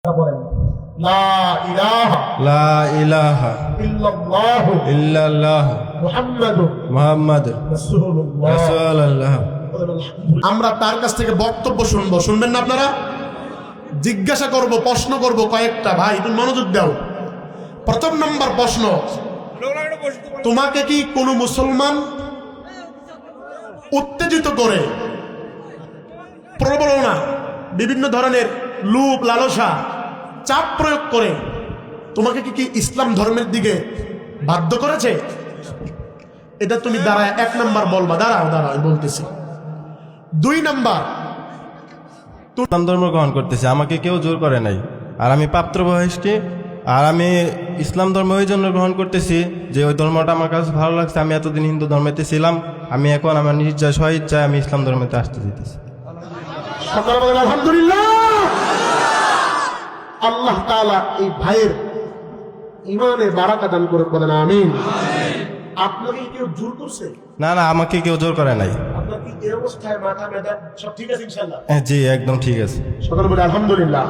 বলেন লা ইলাহা লা ইলাহা ইল্লাল্লাহু ইল্লাল্লাহ মুহাম্মাদুর রাসূলুল্লাহ রাসূলুল্লাহ। আমরা তার কাছ থেকে বক্তব্য শুনবো, শুনবেন না আপনারা? জিজ্ঞাসা করব, প্রশ্ন করব কয়েকটা। ভাই তুমি মনোযোগ দাও। প্রথম নম্বর প্রশ্ন, তোমাকে কি কোনো মুসলমান উত্তেজিত করে, প্রবণতা, বিভিন্ন ধরনের লোভ লালসা, চাপ প্রয়োগ করে তোমাকে কি ইসলাম ধর্মের দিকে বাধ্য করেছে? এটা তুমি দাঁড়ায় এক নাম্বার বলবা। দাঁড়াও আমি বলতেছি। দুই নাম্বার, ইসলাম ধর্ম গ্রহণ করতেছি, আমাকে কেউ জোর করে নাই। আর আমি প্রাপ্তবয়স্ক, আর আমি ইসলাম ধর্ম ওই জন্য গ্রহণ করতেছি যে ওই ধর্মটা আমার কাছে ভালো লাগছে। আমি এতদিন হিন্দু ধর্মেতে ছিলাম, আমি এখন আমার নিজ ইচ্ছায় স্বইচ্ছায় আমি ইসলাম ধর্মেতে আসতে যেতেছি। আলহামদুলিল্লাহ। আল্লাহ তাআলা এই ভাইয়ের ঈমানে বারাকা দান করে, বলেন আমিন। আপনাকে কেউ জোর করছে? না না, আমাকে কেউ জোর করে নাই। আপনার কি এই অবস্থায় মাথা ব্যথা সব ঠিক আছে ইনশাআল্লাহ? জি, একদম ঠিক আছে। সকলে বলে আলহামদুলিল্লাহ।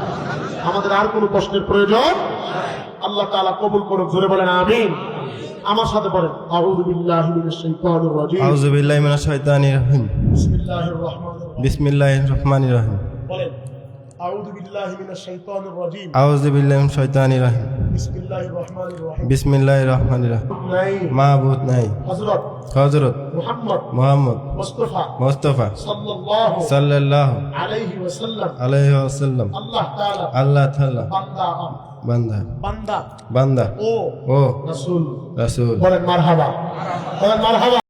আমাদের আর কোনো প্রশ্নের প্রয়োজন? আল্লাহ তাআলা কবুল করুক, জোরে বলেন আমিন। আমার সাথে বলেন আউযু বিল্লাহি মিনাশ শাইতানির রাজিম। আউযু বিল্লাহি মিনাশ শাইতানির রাজিম। বিসমিল্লাহির রহমানির রহিম। বিসমিল্লাহির রহমানির রহিম। বলেন আউযু বিল্লাহি মিনাশ শাইতানির রাজিম। আউযু বিল্লাহি মিনাশ শাইতানির রাজিম। বিসমিল্লাহির রহমানির রহিম। বিসমিল্লাহির রহমানির রহিম। নাই মাবুদ নাই, হযরত হযরত মুহাম্মদ মুস্তাফা সাল্লাল্লাহু সাল্লাল্লাহু আলাইহি ওয়াসাল্লাম আলাইহি ওয়াসাল্লাম আল্লাহ তাআলা বান্দা বান্দা বান্দা ও ও রাসূল। রাসূল। বলেন মারহাবা, বলেন মারহাবা।